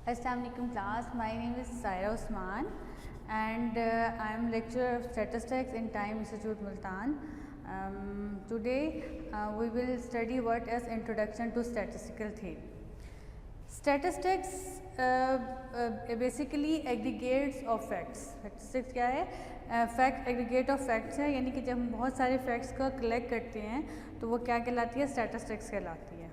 Assalamualaikum class, my name is Saira Usman and I am lecturer of statistics in Time Institute Multan. Today we will study what is introduction to statistical theory. Statistics basically aggregates of facts. Statistics क्या है? Fact aggregate of facts है, यानी कि जब हम बहुत सारे facts का कलेक्ट करते हैं तो वो क्या कहलाती है? स्टैटिस्टिक्स कहलाती है।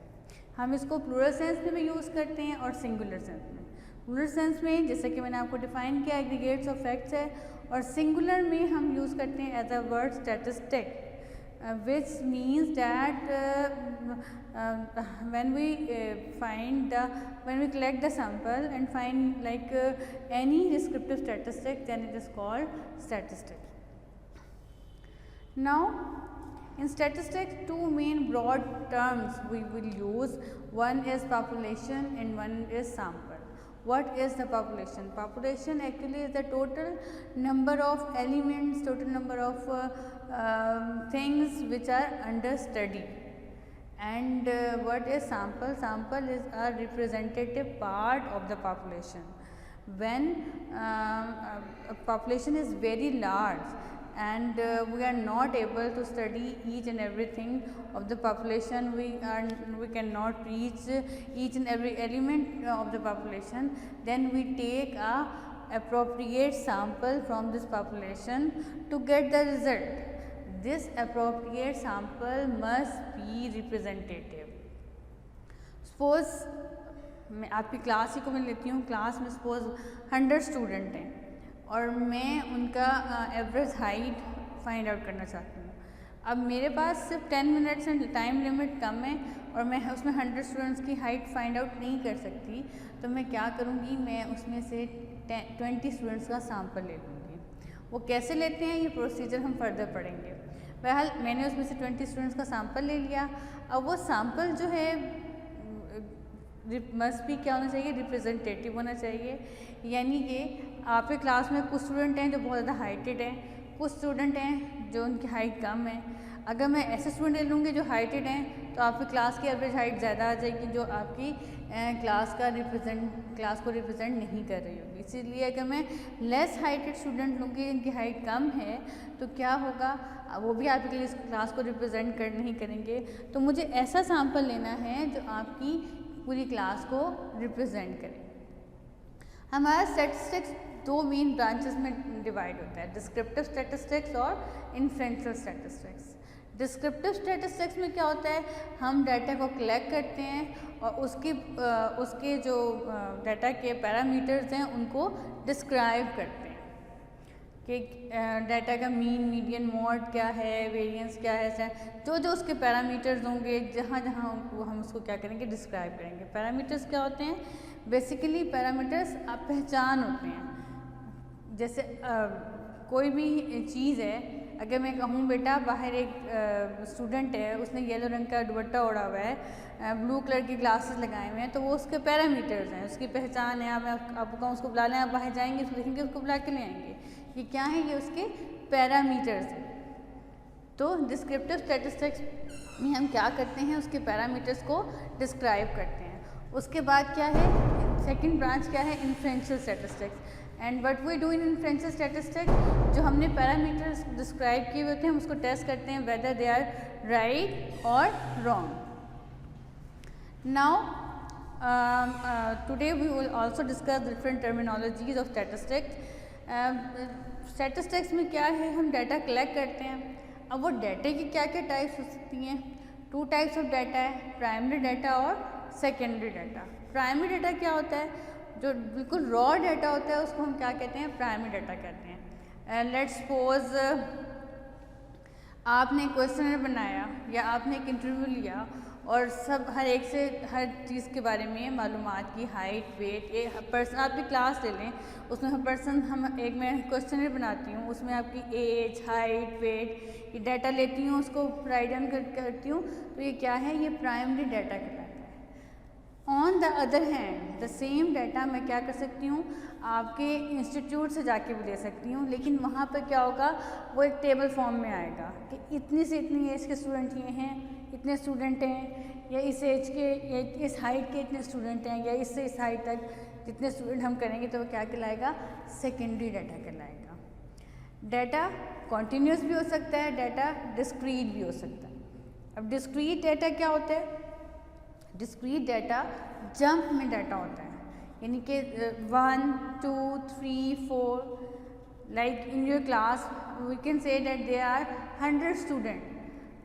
हम इसको प्लूरल सेंस में भी यूज़ करते हैं और सिंगुलर सेंस में। प्लूरल सेंस में जैसे कि मैंने आपको डिफाइन किया एग्रीगेट्स ऑफ फैक्ट्स है, और सिंगुलर में हम यूज़ करते हैं as a word statistic, which means that when we collect the sample and find like any descriptive statistic, then it is called statistics. Now in statistics, two main broad terms we will use. One is population and one is sample. What is the population? Population actually is the total number of elements, total number of things which are under study. And what is sample? Sample is a representative part of the population. When a population is very large and we are not able to study each and everything of the population, we cannot reach each and every element of the population, then we take a appropriate sample from this population to get the result. This appropriate sample must be representative. Suppose मैं आपकी class ही को मैं लेती हूँ, class में suppose 100 student हैं और मैं उनका एवरेज हाइट फाइंड आउट करना चाहती हूँ। अब मेरे पास सिर्फ 10 मिनट्स एंड टाइम लिमिट कम है और मैं उसमें 100 स्टूडेंट्स की हाइट फाइंड आउट नहीं कर सकती, तो मैं क्या करूँगी, मैं उसमें से 20 स्टूडेंट्स का सैम्पल ले लूँगी। वो कैसे लेते हैं ये प्रोसीजर हम फर्दर पढ़ेंगे। बहरहाल मैंने उसमें से 20 स्टूडेंट्स का सैम्पल ले लिया। अब वो सैम्पल जो है मस्ट भी क्या होना चाहिए? रिप्रेजेंटेटिव होना चाहिए। यानी कि आपके क्लास में कुछ स्टूडेंट हैं जो बहुत ज़्यादा हाइटेड हैं, कुछ स्टूडेंट हैं जो उनकी हाइट कम है। अगर मैं ऐसे स्टूडेंट ले लूँगी जो हाइटेड हैं तो आपकी क्लास की एवरेज हाइट ज़्यादा आ जाएगी, जो आपकी क्लास को रिप्रेजेंट नहीं कर रही होगी। इसीलिए अगर मैं लेस हाइटेड स्टूडेंट लूँगी जिनकी हाइट कम है तो क्या होगा, वो भी आपके लिए क्लास को रिप्रेजेंट नहीं करेंगे। तो मुझे ऐसा सैम्पल लेना है जो आपकी पूरी क्लास को रिप्रेजेंट करे। हमारा स्टैटिस्टिक्स दो मेन ब्रांचेस में डिवाइड होता है, डिस्क्रिप्टिव स्टैटिस्टिक्स और इन्फ्रेंशियल स्टैटिस्टिक्स। डिस्क्रिप्टिव स्टैटिस्टिक्स में क्या होता है, हम डाटा को कलेक्ट करते हैं और उसके जो डाटा के पैरामीटर्स हैं उनको डिस्क्राइब करते हैं कि डाटा का मीन, मीडियन, मोड क्या है, वेरिएंस क्या है, जो उसके पैरामीटर्स होंगे, जहाँ हम उसको क्या करेंगे, डिस्क्राइब करेंगे। पैरामीटर्स क्या होते हैं? बेसिकली पैरामीटर्स पहचान होते हैं। जैसे कोई भी चीज़ है, अगर मैं कहूँ बेटा बाहर एक स्टूडेंट है, उसने येलो रंग का दुपट्टा ओढ़ा हुआ है, ब्लू कलर की ग्लासेस लगाए हुए हैं, तो वो उसके पैरामीटर्स हैं, उसकी पहचान है। मैं आपको कहूँ उसको बुला लें, आप बाहर जाएंगे उसको देखेंगे, उसको बुला के ले आएंगे, ये क्या है? ये उसके पैरामीटर्स हैं। तो डिस्क्रिप्टिव स्टैटिस्टिक्स में हम क्या करते हैं, उसके पैरामीटर्स को डिस्क्राइब करते हैं। उसके बाद क्या है, सेकंड ब्रांच क्या है? Inferential statistics. And what we do in inferential statistics, जो हमने पैरामीटर्स डिस्क्राइब किए हुए थे हम उसको टेस्ट करते हैं वेदर दे आर राइट और wrong. Now today we will also discuss different terminologies of statistics. Statistics में क्या है, हम डाटा कलेक्ट करते हैं। अब वो डाटे की क्या क्या टाइप्स हो सकती हैं? 2 टाइप्स ऑफ डाटा है, प्राइमरी डाटा और सेकेंडरी डाटा। प्राइमरी डाटा क्या होता है? जो बिल्कुल रॉ डाटा होता है उसको हम क्या कहते हैं? प्राइमरी डाटा कहते हैं। लेट्स सपोज आपने क्वेश्चनर बनाया या आपने एक इंटरव्यू लिया और सब हर एक से हर चीज़ के बारे में मालूमात की, हाइट, वेट, ये पर्सन, आप भी क्लास ले लें, उसमें हर पर्सन मैं क्वेश्चनर बनाती हूँ, उसमें आपकी एज, हाइट, वेट, ये डाटा लेती हूँ, उसको राइट डाउन करती हूँ, तो ये क्या है? ये प्राइमरी डाटा कहलाता है। On the other hand the same data मैं क्या कर सकती हूँ, आपके इंस्टीट्यूट से जाके भी ले सकती हूँ, लेकिन वहाँ पर क्या होगा, वो एक टेबल फॉर्म में आएगा कि इतनी से इतनी एज के स्टूडेंट ये हैं, इतने स्टूडेंट हैं, या इस एज के या इस हाइट के इतने स्टूडेंट हैं, या इससे इस हाइट तक जितने स्टूडेंट हम करेंगे तो वो क्या कहलाएगा, सेकेंडरी डाटा कहलाएगा। डाटा कॉन्टीन्यूस भी हो सकता है, डाटा डिस्क्रीट भी हो सकता है। अब डिस्क्रीट डाटा क्या होता है, डिस्क्रीट डाटा जंप में डाटा होता है, यानी कि 1 2 3 4 like in your class we can say that there are 100 student,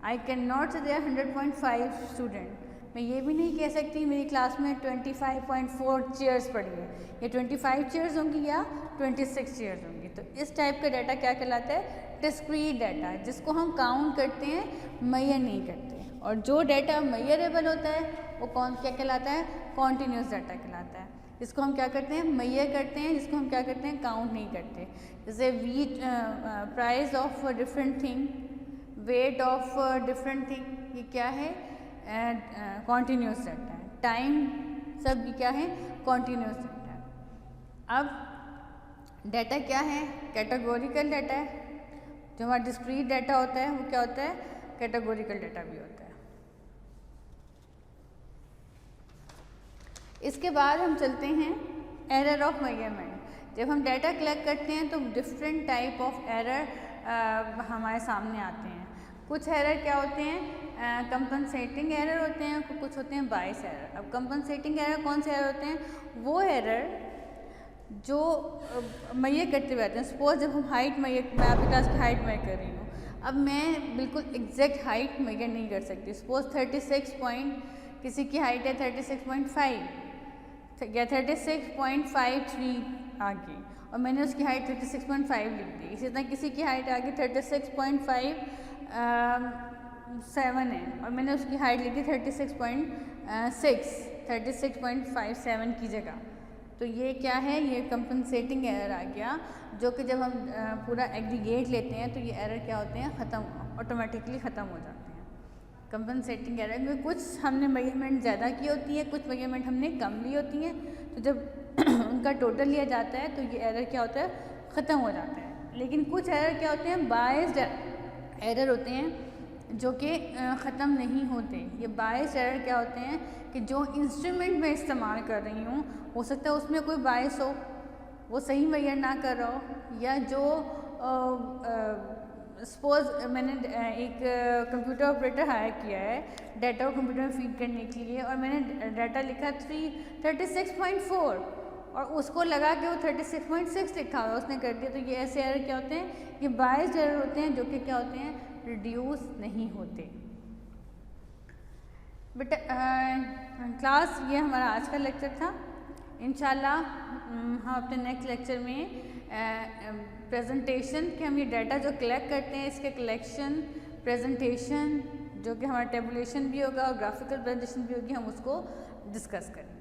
I cannot say there are 100.5 student। मैं ये भी नहीं कह सकती मेरी क्लास में 25.4 चेयर्स पड़ी है, या 25 चेयर्स होंगी या 26 चेयर्स होंगी। तो इस टाइप का डाटा क्या कहलाता है, डिस्क्रीट डाटा, जिसको हम काउंट करते हैं, मेजर नहीं करते। और जो डाटा मेजरेबल होता है वो क्या कहलाता है, कॉन्टीन्यूस डाटा कहलाता है, जिसको हम क्या करते हैं, मेजर करते हैं, जिसको हम क्या करते हैं, काउंट नहीं करते। जैसे wheat price of different thing, weight of different thing, ये क्या है, कॉन्टीन्यूस डाटा है। टाइम सब ये क्या है, कॉन्टीन्यूस डाटा है। अब डाटा क्या है, कैटेगोरिकल डाटा है। जो हमारा डिस्क्रीट डाटा होता है वो क्या होता है, कैटेगोरिकल डाटा भी होता है। इसके बाद हम चलते हैं एरर ऑफ मेजरमेंट। जब हम डाटा कलेक्ट करते हैं तो डिफरेंट टाइप ऑफ एरर हमारे सामने आते हैं। कुछ एरर क्या होते हैं, कंपनसेटिंग एरर होते हैं, कुछ होते हैं बायस एरर। अब कंपनसेटिंग एरर कौन से एरर होते हैं, वो एरर जो मेजर करते हुए आते हैं। सपोज जब हम हाइट मेजर, मैं आपके क्लास की हाइट मेजर कर रही हूँ, अब मैं बिल्कुल एग्जैक्ट हाइट मेजर नहीं कर सकती। सपोज 36 पॉइंट, किसी की हाइट है 36.5 या 36.53 आ गई, और मैंने उसकी हाइट 36.5 लिख दी। इसी तरह किसी की हाइट आ गई 36.57 है, और मैंने उसकी हाइट लिखी 36.57 की जगह। तो ये क्या है, ये कंपनसेटिंग एरर आ गया, जो कि जब हम पूरा एग्रीगेट लेते हैं तो ये एरर क्या होते हैं, ख़त्म, ऑटोमेटिकली ख़त्म हो जाते हैं। कंपनसेटिंग एरर में कुछ हमने मेजरमेंट ज़्यादा की होती है, कुछ मेजरमेंट हमने कम ली होती हैं, तो जब उनका टोटल लिया जाता है तो ये एरर क्या होता है, ख़त्म हो जाता है। लेकिन कुछ एरर क्या होते हैं, बायस्ड एरर होते हैं, जो कि ख़त्म नहीं होते। ये बायस्ड एरर क्या होते हैं कि जो इंस्ट्रूमेंट मैं इस्तेमाल कर रही हूँ, हो सकता है उसमें कोई बायस हो, वो सही मेजर ना कर रहा हो, या जो सपोज मैंने एक कंप्यूटर ऑपरेटर हायर किया है डाटा को कंप्यूटर में फीड करने के लिए, और मैंने डाटा लिखा 36.4 और उसको लगा के वो 36.6 लिखा हुआ उसने कर दिया। तो ये ऐसे एरर क्या होते हैं, ये बायस्ड एरर होते हैं, जो कि क्या होते हैं, रिड्यूस नहीं होते। बेटा क्लास, ये हमारा आज का लेक्चर था। इंशाल्लाह हम अपने नेक्स्ट लेक्चर में प्रेजेंटेशन के, हम ये डाटा जो कलेक्ट करते हैं इसके कलेक्शन, प्रेजेंटेशन, जो कि हमारा टेबुलेशन भी होगा और ग्राफिकल प्रेजेंटेशन भी होगी, हम उसको डिस्कस करेंगे।